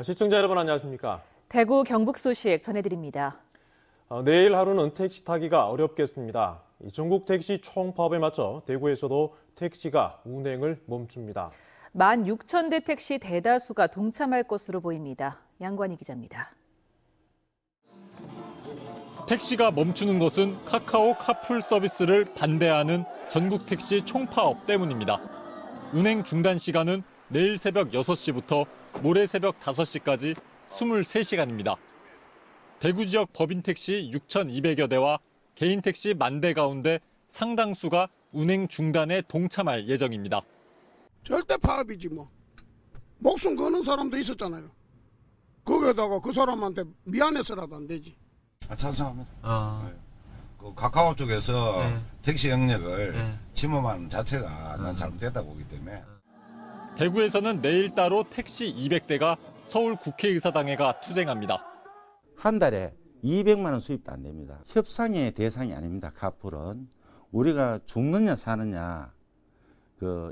시청자 여러분 안녕하십니까? 대구 경북 소식 전해드립니다. 내일 하루는 택시 타기가 어렵겠습니다. 전국 택시 총파업에 맞춰 대구에서도 택시가 운행을 멈춥니다. 16,000대 택시 대다수가 동참할 것으로 보입니다. 양관희 기자입니다. 택시가 멈추는 것은 카카오 카풀 서비스를 반대하는 전국 택시 총파업 때문입니다. 운행 중단 시간은 내일 새벽 6시부터 모레 새벽 5시까지 23시간입니다. 대구 지역 법인 택시 6,200여 대와 개인 택시 10,000대 가운데 상당수가 운행 중단에 동참할 예정입니다. 절대 파업이지 뭐. 목숨 거는 사람도 있었잖아요. 거기에다가 그 사람한테 미안해서라도 안 되지. 찬성합니다. 그 카카오 쪽에서 택시 영역을 침범하는 자체가 난 잘못됐다고 보기 때문에. 대구에서는 내일 따로 택시 200대가 서울 국회의사당에가 투쟁합니다. 한 달에 200만 원 수입도 안 됩니다. 협상의 대상이 아닙니다. 카풀은 우리가 죽느냐 사느냐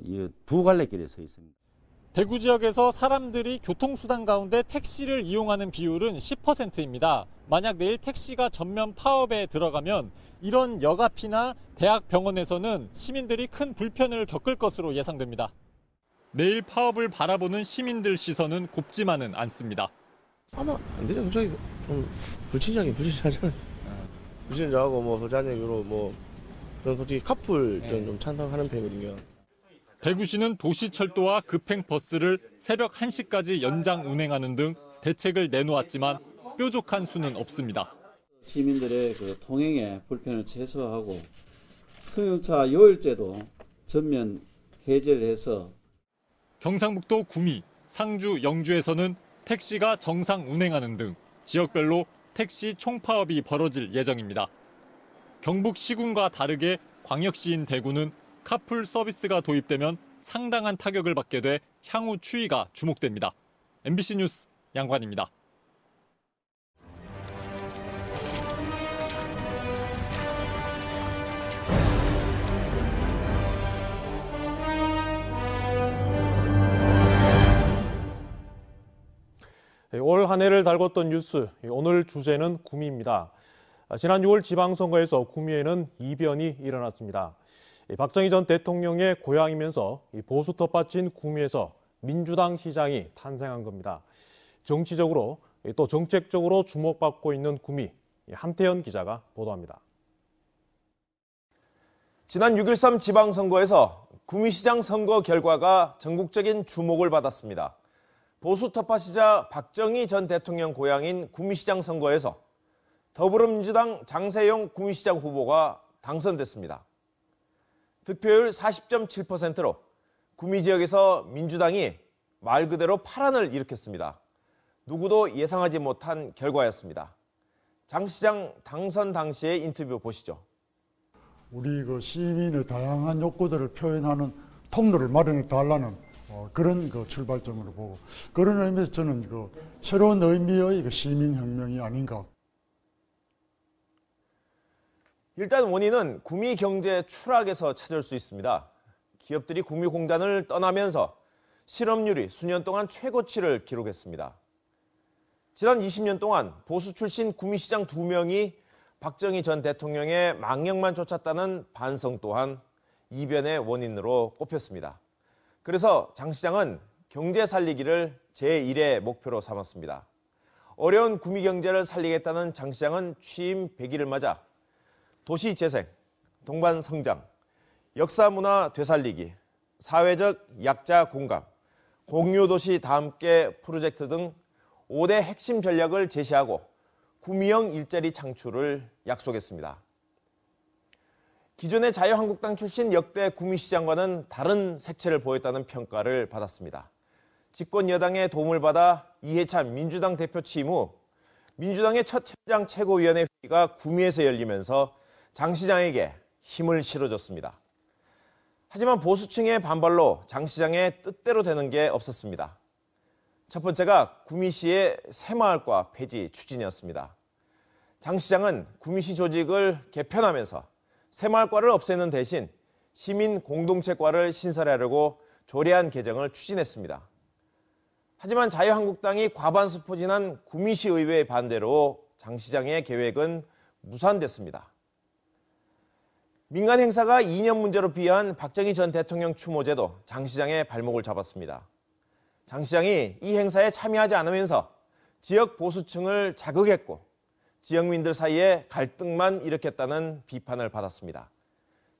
이 두 갈래길에 서 있습니다. 대구 지역에서 사람들이 교통수단 가운데 택시를 이용하는 비율은 10%입니다. 만약 내일 택시가 전면 파업에 들어가면 이런 역 앞이나 대학 병원에서는 시민들이 큰 불편을 겪을 것으로 예상됩니다. 내일 파업을 바라보는 시민들 시선은 곱지만은 않습니다. 아마 안 되죠. 솔직히 좀 불친절하잖아요. 불친절하고 뭐 소자님으로 뭐 저는 솔직히 카풀 좀 찬성하는 편이거든요. 대구시는 도시철도와 급행버스를 새벽 1시까지 연장 운행하는 등 대책을 내놓았지만 뾰족한 수는 없습니다. 시민들의 통행에 불편을 최소화하고 승용차 요일제도 전면 해제를 해서 경상북도 구미, 상주, 영주에서는 택시가 정상 운행하는 등 지역별로 택시 총파업이 벌어질 예정입니다. 경북 시군과 다르게 광역시인 대구는 카풀 서비스가 도입되면 상당한 타격을 받게 돼 향후 추이가 주목됩니다. MBC 뉴스 양관입니다. 올 한 해를 달궜던 뉴스, 오늘 주제는 구미입니다. 지난 6월 지방선거에서 구미에는 이변이 일어났습니다. 박정희 전 대통령의 고향이면서 보수 텃밭인 구미에서 민주당 시장이 탄생한 겁니다. 정치적으로 또 정책적으로 주목받고 있는 구미, 한태현 기자가 보도합니다. 지난 6.13 지방선거에서 구미시장 선거 결과가 전국적인 주목을 받았습니다. 보수 텃밭이자 박정희 전 대통령 고향인 구미시장 선거에서 더불어민주당 장세용 구미시장 후보가 당선됐습니다. 득표율 40.7%로 구미 지역에서 민주당이 말 그대로 파란을 일으켰습니다. 누구도 예상하지 못한 결과였습니다. 장 시장 당선 당시의 인터뷰 보시죠. 우리 시민의 다양한 욕구들을 표현하는 통로를 마련해 달라는 그런 출발점으로 보고, 그런 의미에서 저는 새로운 의미의 시민혁명이 아닌가. 일단 원인은 구미 경제 추락에서 찾을 수 있습니다. 기업들이 구미공단을 떠나면서 실업률이 수년 동안 최고치를 기록했습니다. 지난 20년 동안 보수 출신 구미시장 2명이 박정희 전 대통령의 망령만 쫓았다는 반성 또한 이변의 원인으로 꼽혔습니다. 그래서 장 시장은 경제 살리기를 제1의 목표로 삼았습니다. 어려운 구미 경제를 살리겠다는 장 시장은 취임 100일을 맞아 도시 재생, 동반 성장, 역사 문화 되살리기, 사회적 약자 공감, 공유 도시 다함께 프로젝트 등 5대 핵심 전략을 제시하고 구미형 일자리 창출을 약속했습니다. 기존의 자유한국당 출신 역대 구미시장과는 다른 색채를 보였다는 평가를 받았습니다. 집권 여당의 도움을 받아 이해찬 민주당 대표 취임 후 민주당의 첫 현장 최고위원회 회의가 구미에서 열리면서 장 시장에게 힘을 실어줬습니다. 하지만 보수층의 반발로 장 시장의 뜻대로 되는 게 없었습니다. 첫 번째가 구미시의 새마을과 폐지 추진이었습니다. 장 시장은 구미시 조직을 개편하면서 새마을과를 없애는 대신 시민 공동체과를 신설하려고 조례안 개정을 추진했습니다. 하지만 자유한국당이 과반수 포진한 구미시 의회의 반대로 장 시장의 계획은 무산됐습니다. 민간 행사가 이념 문제로 비한 박정희 전 대통령 추모제도 장 시장의 발목을 잡았습니다. 장 시장이 이 행사에 참여하지 않으면서 지역 보수층을 자극했고 지역민들 사이에 갈등만 일으켰다는 비판을 받았습니다.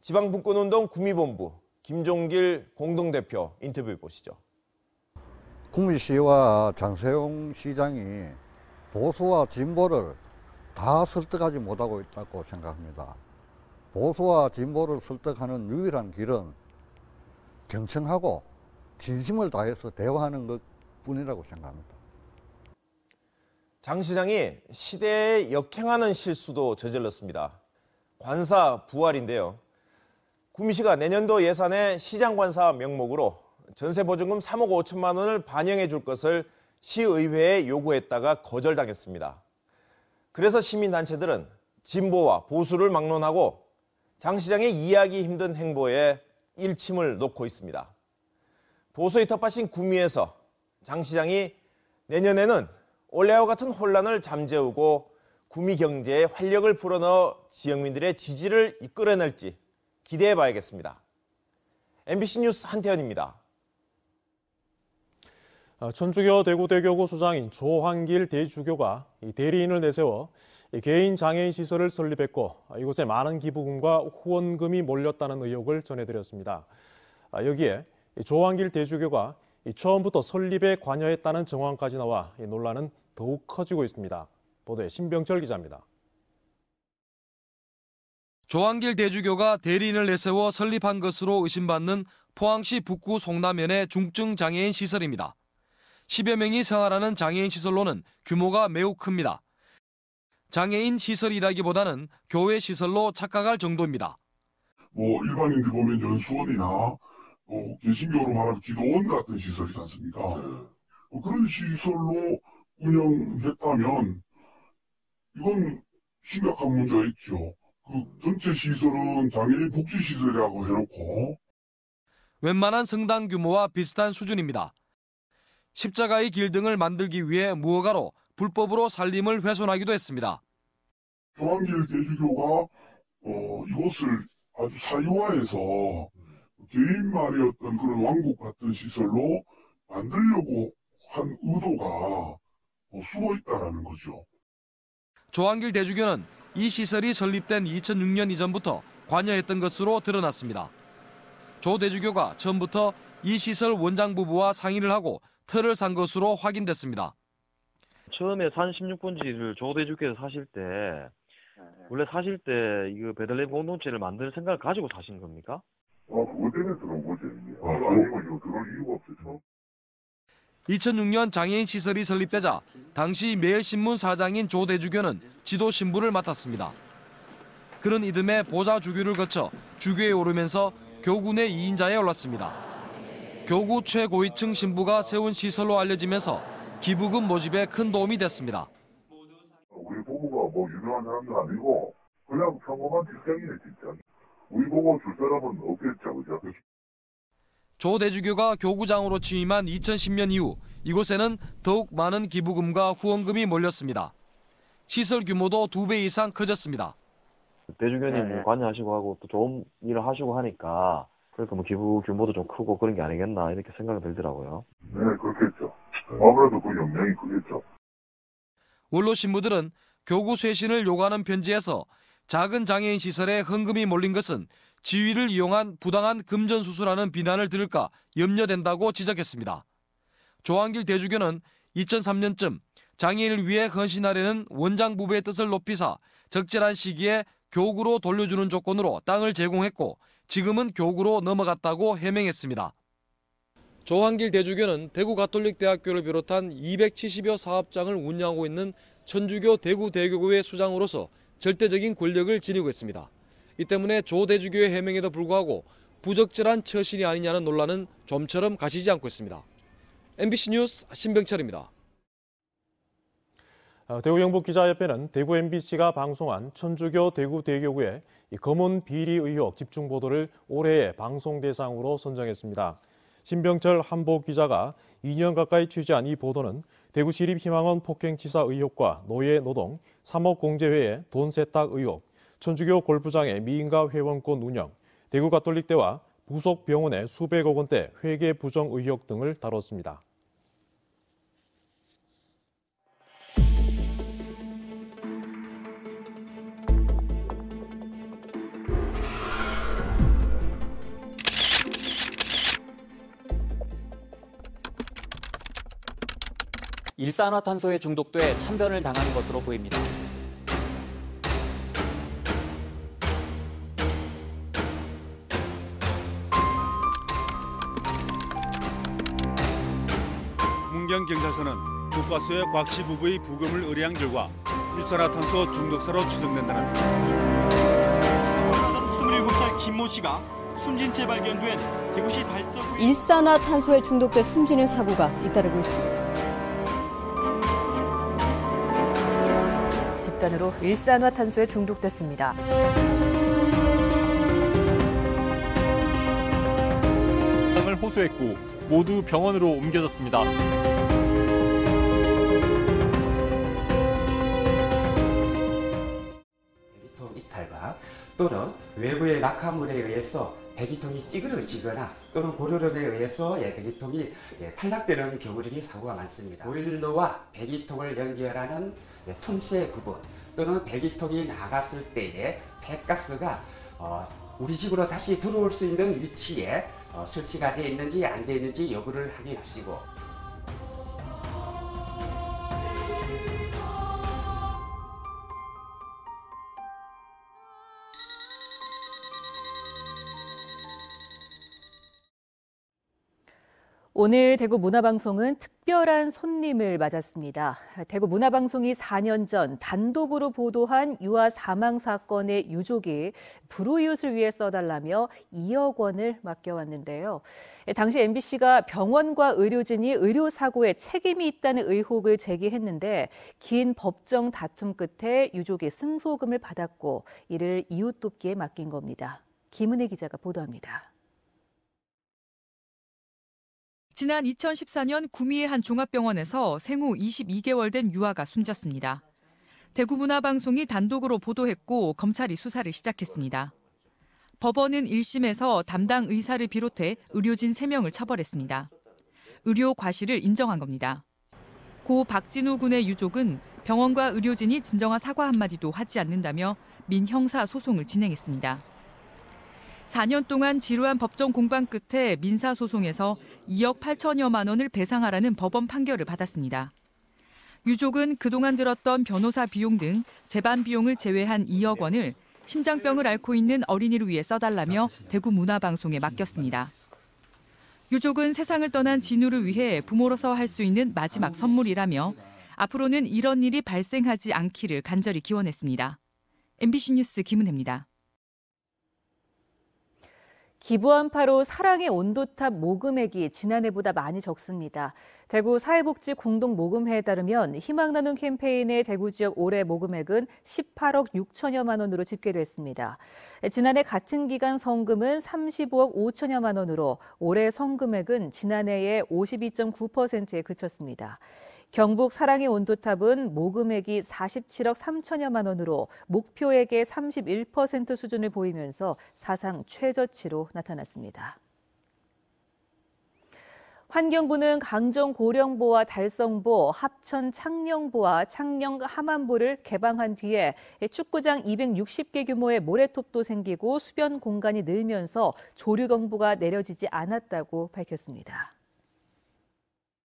지방분권운동 구미본부 김종길 공동대표 인터뷰 보시죠. 구미시와 장세용 시장이 보수와 진보를 다 설득하지 못하고 있다고 생각합니다. 보수와 진보를 설득하는 유일한 길은 경청하고 진심을 다해서 대화하는 것뿐이라고 생각합니다. 장 시장이 시대에 역행하는 실수도 저질렀습니다. 관사 부활인데요. 구미시가 내년도 예산에 시장관사 명목으로 전세보증금 3억 5천만 원을 반영해 줄 것을 시의회에 요구했다가 거절당했습니다. 그래서 시민단체들은 진보와 보수를 막론하고 장 시장의 이해하기 힘든 행보에 일침을 놓고 있습니다. 보수의 텃밭인 구미에서 장 시장이 내년에는 올해와 같은 혼란을 잠재우고 구미 경제에 활력을 불어넣어 지역민들의 지지를 이끌어낼지 기대해 봐야겠습니다. MBC 뉴스 한태현입니다. 천주교 대구대교구 수장인 조환길 대주교가 대리인을 내세워 개인 장애인 시설을 설립했고 이곳에 많은 기부금과 후원금이 몰렸다는 의혹을 전해드렸습니다. 여기에 조환길 대주교가 처음부터 설립에 관여했다는 정황까지 나와 논란은 더욱 커지고 있습니다. 보도에 신병철 기자입니다. 조환길 대주교가 대리인을 내세워 설립한 것으로 의심받는 포항시 북구 송남면의 중증 장애인 시설입니다. 10여 명이 생활하는 장애인 시설로는 규모가 매우 큽니다. 장애인 시설이라기보다는 교회 시설로 착각할 정도입니다. 일반인들 보면 연수원이나 개신교로 말하면 기도원 같은 시설이지 않습니까? 그런 시설로 운영했다면 이건 심각한 문제가 있죠. 전체 시설은 장애인 복지시설이라고 해놓고 웬만한 성당 규모와 비슷한 수준입니다. 십자가의 길 등을 만들기 위해 무허가로 불법으로 산림을 훼손하기도 했습니다. 조환길 대주교가 이곳을 아주 사유화해서 개인만의 어떤 그런 왕국 같은 시설로 만들려고 한 의도가 숨어 있다라는 거죠. 조환길 대주교는 이 시설이 설립된 2006년 이전부터 관여했던 것으로 드러났습니다. 조 대주교가 처음부터 이 시설 원장 부부와 상의를 하고 틀을 산 것으로 확인됐습니다. 처음에 산 16번지를 조 대주교에서 사실 때 원래 사실 때 이거 베들레헴 공동체를 만들 생각을 가지고 사신 겁니까? 그것 때문에 들어온 거지. 아니면 이거 들어올 이유가 없었죠. 2006년 장애인 시설이 설립되자 당시 매일신문 사장인 조 대주교는 지도 신부를 맡았습니다. 그는 이듬해 보좌 주교를 거쳐 주교에 오르면서 교구 내 2인자에 올랐습니다. 교구 최고위층 신부가 세운 시설로 알려지면서 기부금 모집에 큰 도움이 됐습니다. 우리 부부가 유명한 사람도 아니고 그냥 평범한 직장이네 진짜. 우리 보고 줄 사람은 없겠죠, 그죠? 조 대주교가 교구장으로 취임한 2010년 이후 이곳에는 더욱 많은 기부금과 후원금이 몰렸습니다. 시설 규모도 2배 이상 커졌습니다. 대주교님 관여하시고 하고 또 좋은 일을 하시고 하니까 그러니까 기부 규모도 좀 크고 그런 게 아니겠나 이렇게 생각이 들더라고요. 네, 그렇겠죠. 아무래도 그 영향이 크겠죠. 원로 신부들은 교구 쇄신을 요구하는 편지에서 작은 장애인 시설에 헌금이 몰린 것은 지위를 이용한 부당한 금전 수수라는 비난을 들을까 염려된다고 지적했습니다. 조환길 대주교는 2003년쯤 장애인을 위해 헌신하려는 원장 부부의 뜻을 높이사 적절한 시기에 교구로 돌려주는 조건으로 땅을 제공했고 지금은 교구로 넘어갔다고 해명했습니다. 조환길 대주교는 대구가톨릭대학교를 비롯한 270여 사업장을 운영하고 있는 천주교 대구대교구의 수장으로서 절대적인 권력을 지니고 있습니다. 이 때문에 조 대주교의 해명에도 불구하고 부적절한 처신이 아니냐는 논란은 좀처럼 가시지 않고 있습니다. MBC 뉴스 신병철입니다. 대구영북기자협회는 대구 MBC가 방송한 천주교 대구대교구의 검은 비리 의혹 집중 보도를 올해의 방송 대상으로 선정했습니다. 신병철 한보 기자가 2년 가까이 취재한 이 보도는 대구시립희망원 폭행치사 의혹과 노예노동, 3억 공제회의 돈 세탁 의혹, 천주교 골프장의 미인가 회원권 운영, 대구가톨릭대와 부속 병원의 수백억 원대 회계 부정 의혹 등을 다뤘습니다. 일산화탄소에 중독돼 참변을 당한 것으로 보입니다. 문경경찰서는 국과수의 곽씨 부부의 부검을 의뢰한 결과 일산화탄소 중독사로 추정된다는 27살 김모 씨가 숨진 채 발견된 대구시 달서구 일산화탄소에 중독돼 숨지는 사고가 잇따르고 있습니다. 집단으로 일산화탄소에 중독됐습니다. 을 호소했고 모두 병원으로 옮겨졌습니다. 배기통 이탈과 또는 외부의 낙하물에 의해서 배기통이 찌그러지거나 또는 고르름에 의해서 배기통이 탈락되는 경우들이 사고가 많습니다. 보일러와 배기통을 연결하는 틈새 부분 또는 배기통이 나갔을 때에 배가스가 우리 집으로 다시 들어올 수 있는 위치에 설치가 되어 있는지 안 되어 있는지 여부를 확인하시고 오늘 대구문화방송은 특별한 손님을 맞았습니다. 대구문화방송이 4년 전 단독으로 보도한 유아 사망 사건의 유족이 불우이웃을 위해 써달라며 2억 원을 맡겨왔는데요. 당시 MBC가 병원과 의료진이 의료사고에 책임이 있다는 의혹을 제기했는데 긴 법정 다툼 끝에 유족이 승소금을 받았고 이를 이웃 돕기에 맡긴 겁니다. 김은혜 기자가 보도합니다. 지난 2014년 구미의 한 종합병원에서 생후 22개월 된 유아가 숨졌습니다. 대구문화방송이 단독으로 보도했고 검찰이 수사를 시작했습니다. 법원은 1심에서 담당 의사를 비롯해 의료진 3명을 처벌했습니다. 의료 과실을 인정한 겁니다. 고 박진우 군의 유족은 병원과 의료진이 진정한 사과 한마디도 하지 않는다며 민형사 소송을 진행했습니다. 4년 동안 지루한 법정 공방 끝에 민사소송에서 2억 8천여만 원을 배상하라는 법원 판결을 받았습니다. 유족은 그동안 들었던 변호사 비용 등 재반 비용을 제외한 2억 원을 심장병을 앓고 있는 어린이를 위해 써달라며 대구문화방송에 맡겼습니다. 유족은 세상을 떠난 진우를 위해 부모로서 할 수 있는 마지막 선물이라며 앞으로는 이런 일이 발생하지 않기를 간절히 기원했습니다. MBC 뉴스 김은혜입니다. 기부한파로 사랑의 온도탑 모금액이 지난해보다 많이 적습니다. 대구 사회복지 공동모금회에 따르면 희망 나눔 캠페인의 대구 지역 올해 모금액은 18억 6천여만 원으로 집계됐습니다. 지난해 같은 기간 성금은 35억 5천여만 원으로 올해 성금액은 지난해의 52.9%에 그쳤습니다. 경북 사랑의 온도탑은 모금액이 47억 3천여만 원으로 목표액의 31% 수준을 보이면서 사상 최저치로 나타났습니다. 환경부는 강정 고령보와 달성보, 합천 창녕보와 창녕 함안보를 개방한 뒤에 축구장 260개 규모의 모래톱도 생기고 수변 공간이 늘면서 조류 경보가 내려지지 않았다고 밝혔습니다.